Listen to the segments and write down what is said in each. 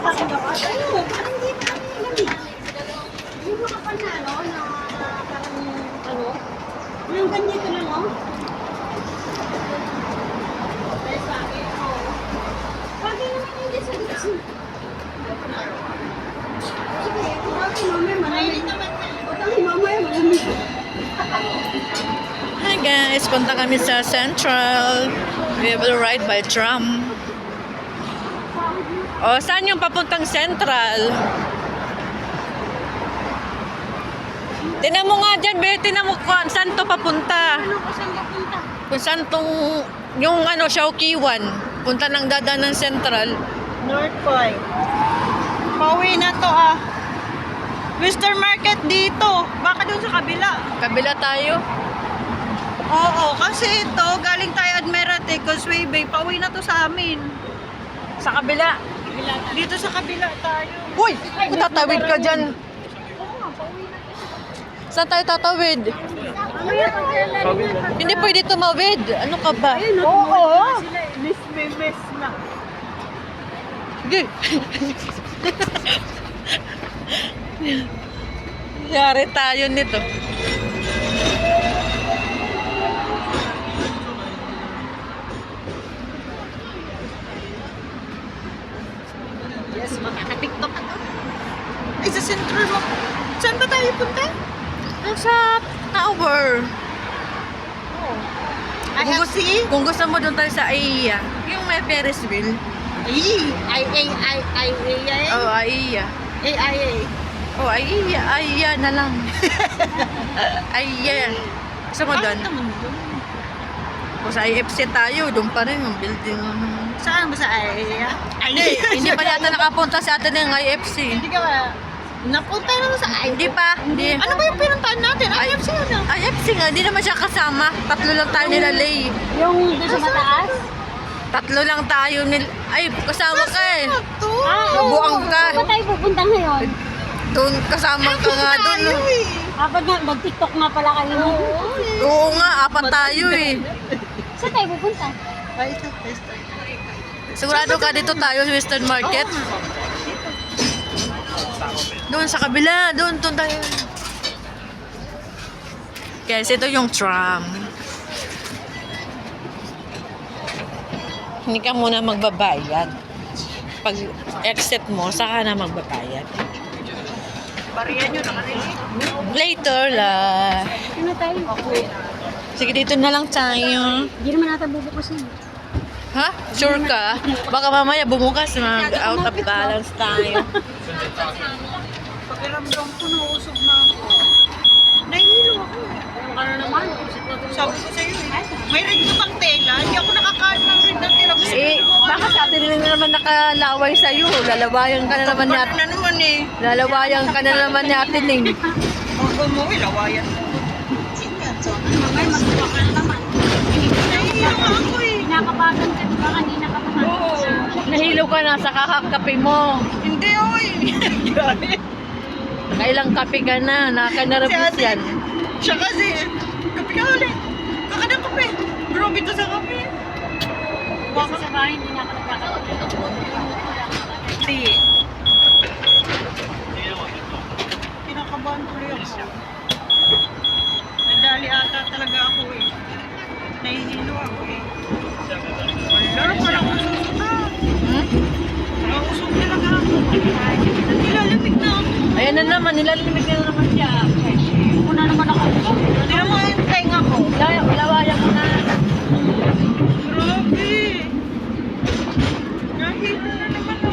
Yung mga panalo na parang ano, yung ganito lang oh. Kaya sa akin, oh. Bagay naman hindi sa gas. Sige, bakit mamaya malamig naman na. Bakit mamaya malamig. Hi guys, punta kami sa Central. We will ride by tram. O, saan yung papuntang Central? Tinan mo nga dyan, Be. Tinan mo kung saan to papunta. Ano ko saan kapunta? Kung saan tong, yung ano, Shaukiwan. Punta ng dada ng Central. North Point. Pauwi na to ah. Western Market dito. Baka doon sa kabila. Kabila tayo. Oo, kasi ito, galing tayo Admiralty, Causeway Bay. Pauwi na to sa amin. Sa kabila. Dito sa kabila tayo. Uy! Kung tatawid ka dyan. Saan tayo tatawid? Hindi pwede tumawid. Ano ka ba? Oo. Miss na. Sige. Yari tayo nito. Yes, makaka-tiktok ka to. Ay, sa Central mo. Saan ba tayo punta? Sa tower. IFC? Kung gusto mo doon tayo sa AIA. Yung may Ferris wheel. I. Oh, AIA. Oh, AIA. AIA na lang. AIA. Gusto mo doon? Kung sa IFC tayo, doon pa rin yung building. Saan ba sa IA? Hindi pa yata nakapunta sa atin ng IFC. Hindi ka ba? Napunta naman sa IA. Hindi pa. Hindi. Ano ba yung pinuntahan natin? IFC ano? IFC nga, hindi naman siya kasama. Tatlo lang tayo nila, Lay. Yung doon sa mataas? Tatlo lang tayo nila. Ay, kasama ka eh. Ito. Nabuang ka. Saan ba tayo pupunta ngayon? Doon, kasama ka nga doon. Tayo eh. Kapag nga, mag-tiktok nga pala kayo. Oo nga, apat tayo eh. Saan tayo pupunta? Ay, ito. Sigurado ka dito tayo sa Western Market. Doon sa kabila, doon tayo. Guys, ito yung tram. Hindi ka muna magbabayad. Pag exit mo, saka na magbabayad. Bariyan nyo na kanina. Later lah. Ano tayo? Sige, dito na lang tayo. Hindi naman natin bubukasin. Ha? Sure ka? Baka mamaya bumukas mag-out of balance tayo. Pakiramdam ko, nausog na ako. Nahihilo ako eh. Ano naman? Sabi ko sa'yo eh. May rig ka pang tela. Hindi ako nakakain ng rig ng tela. Gusto Eh, baka sa atin na naman nakalaway sa'yo. Lalawayan ka na naman Ano natin. na naman eh. Lalawayan ka na naman natin eh. Ang umuwi, lawayan. Mamay, magbuka ka na naman. Nahihilo nga ako eh. Pinakabagan ka, di ba? Kanina ka pa Oo. Nahilo ka na sa kakakape mo. Hindi oy. Grabe. Kailang kape ka na. Nakakanarabis yan. Siya kasi, kape ka ulit. Kaka ng kape. Grabe to sa kape. Baka sa bahay, hindi na ako nagkakaroon. Hindi. Kinakabahan tuloy ako. Nadali ata talaga ako eh. Nahihilo ako eh. Wala, parang usok na. Hmm? Nausok na lang ako. Nilalamig na ako. Ayan na naman. Nilalimig na naman siya. Una naman ako. Hindi mo yung tenga ko. Lawayan mo na. Grabe. Nahihilo na naman ako.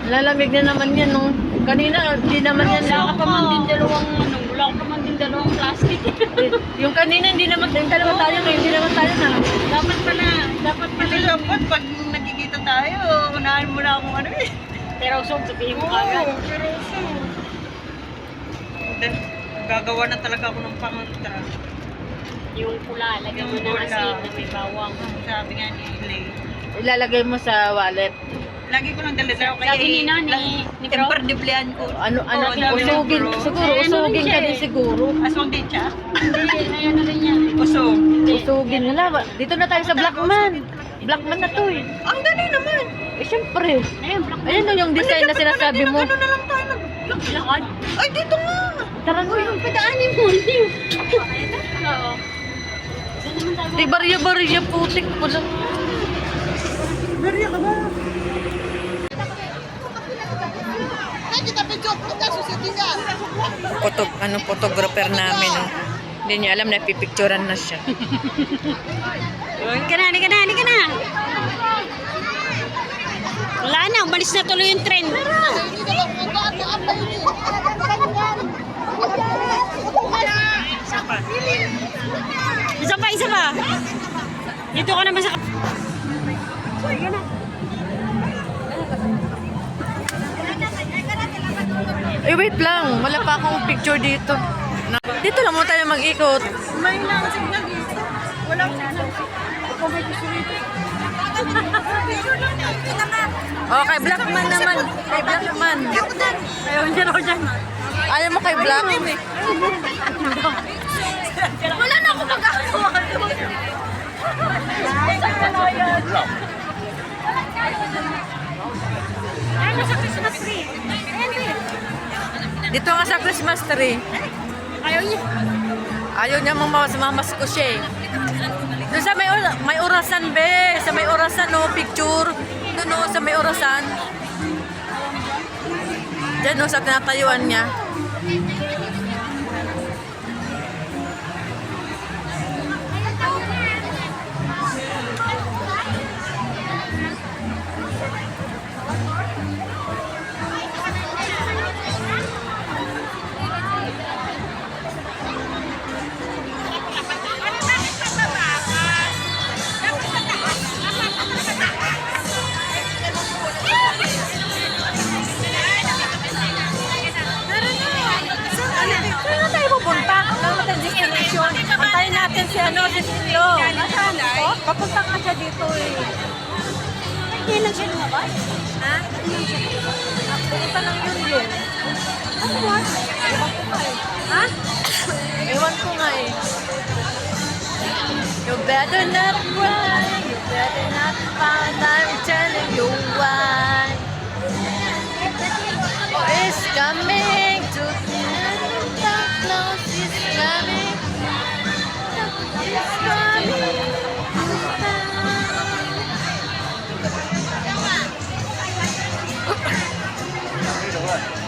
Lalamig na naman yan. No? Kanina, hindi naman yan. Wala ka pa man din dalawang, wala ka pa man din dalawang plastic. Yung kanina, hindi naman. Yung dalawa tayo ngayon, hindi naman tayo na. Dapat pala Ito dapat pag nagkikita tayo, unahan mo na akong ano eh. Pero usog, sabihin mo Oo, kagad. pero so. Then, gagawa na talaga ako ng pangontra. Yung pula, lagyan mo Yung na pula. asin na may bawang. Sabi nga ni Lay. Ilalagay mo sa wallet. Lagi ko lang dala-dala. Sabi ni Nani, ni Bro. Temperdiblean ko. Ano, Oo, sabi ng usugin. bro. Siguro, Eh, ano usugin rin ka siya din eh. siguro. Aswang din siya? Hindi, ayan na rin yan. Usog. Usugin nila. Dito na tayo sa Blackman. Blackman na to eh. Ang dali naman. Eh, syempre. Ayun, black Ayan na yung design na sinasabi mo. Ano na lang tayo lakad. Ay, dito nga. Tara Uy, yung padaanin mo, hindi. Oo. Saan naman tayo? Di barya-barya putik po lang. Berya ka ba? Ay, kita picture. Kita susiti ka. Photographer namin, oh. Hindi niya alam na pipicturan na siya. Halika na, halika na, halika na. Wala na, umalis na tuloy yung trend. Isa pa, isa pa. Dito ka naman sa... Eh, wait lang. Wala pa akong picture dito. Dito lang muna tayo mag-ikot. May signal dito. Walang signal. Ako may gusto dito. Oh, kay Blackman naman. Kay Blackman. Ayaw, dyan ako dyan. Ayaw mo kay Black? Wala na ako magagawa. Ay, nasa Christmas tree. Ayan, Dito nga sa Christmas tree. ayaw niya. Ayaw niya mamas ko siya eh. Doon sa may orasan, be. Sa may orasan, no, picture. Doon, no, sa may orasan. Diyan, no, sa tinatayuan niya. Saan tayo pupunta? Saan natin destination? Antayin natin si Silo. Nasaan? Oh, papunta ka siya dito eh. Hindi lang siya lumabas. Ha? Pupunta lang yun. Ano ba? Ewan ko nga eh. Ha? Ewan ko nga eh. You better not cry. You better not find. I'm telling you why. It's coming to the close. It's coming. It's coming.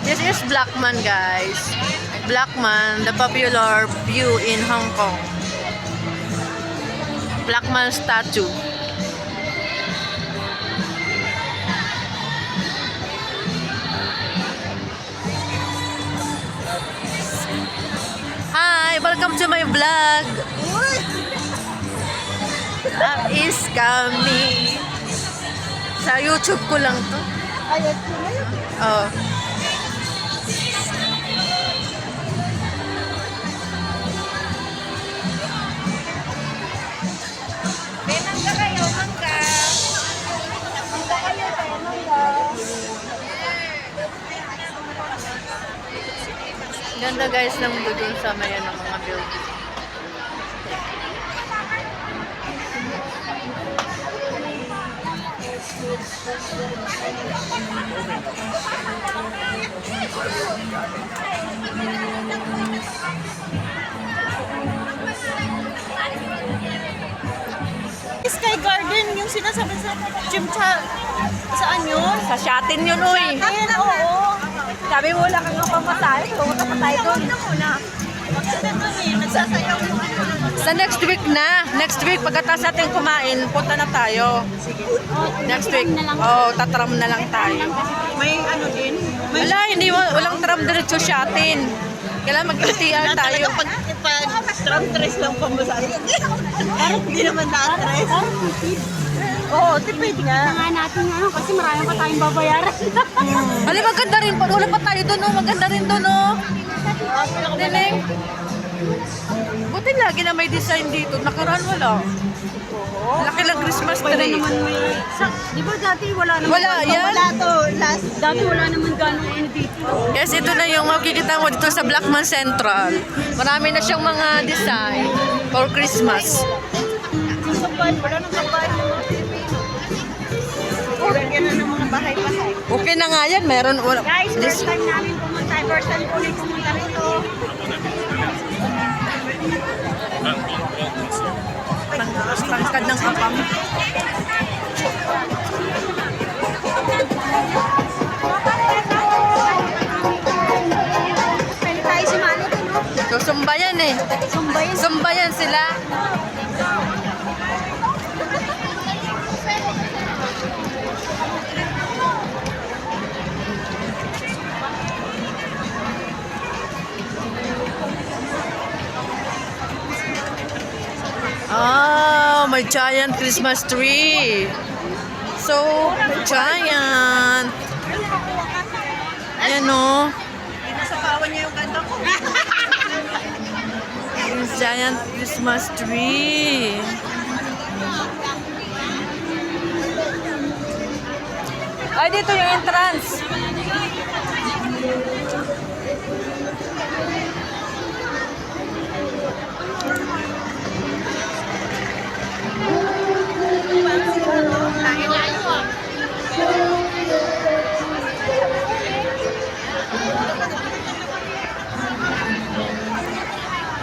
This is Blackman, guys. Blackman, the popular view in Hong Kong. Blackman statue. Hi, welcome to my vlog. Is coming. Sa YouTube ko lang to. Ayun, ayun. Oh. Mangga kayo, mangga. Mangga kayo, mangga. Ganda guys ng doon sa may ano, mga building. Sky Garden, yung sinasabi sa Chimcha, saan yun? Sa Shatin yun, uy. Ayun, oo. Sabi mo, wala kang pamasahe. Pumunta pa tayo doon. Maganda doon eh, nagsasayaw yung ano. Sa next week na. Next week, pagkatapos natin kumain, punta na tayo. Next week. Oh, tatram na lang tayo. May ano din? May Wala, hindi, walang tram diretso Shatin. Kailangan mag-LTR tayo. tram tres lang pamasahe. Hindi naman na-tres. Oo, tipid nga. Nga natin ano, kasi marami pa tayong babayaran. Alam, maganda rin. Wala pa tayo doon, oh. Maganda rin doon, oh. Diling. Buti lagi na may design dito. Nakaraan wala. Laki lang Christmas Pwede tree. naman may... Di ba dati wala naman? Wala, yan. Wala to, last. Dati wala naman gano'ng ano dito. Yes, ito na yung makikita mo dito sa Blackman Central. Marami na siyang mga design for Christmas. Yung kapal, wala nang kapal. Lagyan na ng Okay na nga yan, meron. Guys, This, first time namin pumunta. First time ko ulit pumunta rito. tangkad ng kapam. Pwede tayo si Mano dun, no? So, sumbayan eh. Sumbayin. Sumbayan sila. Ah, may giant Christmas tree. So giant. Ayan o. Nasapawan niya yung ganda ko. Yung giant Christmas tree. Ay, dito yung entrance.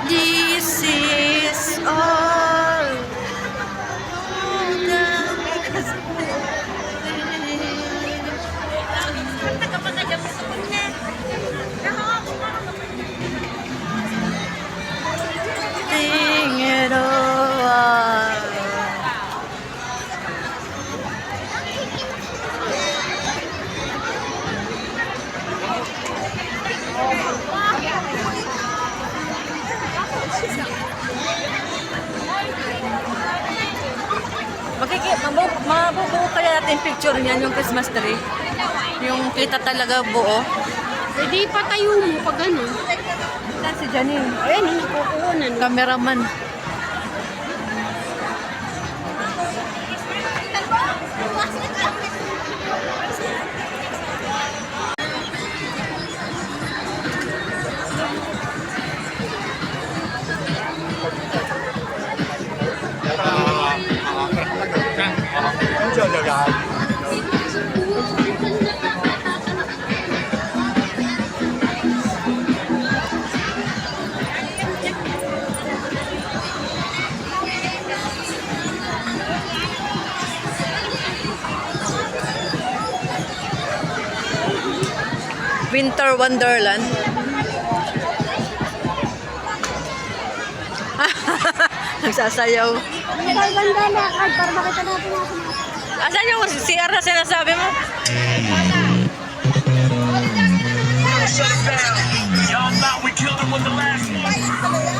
This is all Sing it all. Mabubuo kaya natin picture niyan, yung Christmas tree. Yung kita talaga buo. Pwede patayo mo pag ano. Saan si Janine? Ayan, yung nakukunan. Cameraman. Winter Wonderland. Nagsasayaw. Ganda na, Card, para makita natin natin. Asan yung CR na sinasabi mo? Shut it down. Y'all thought we killed him with the last one.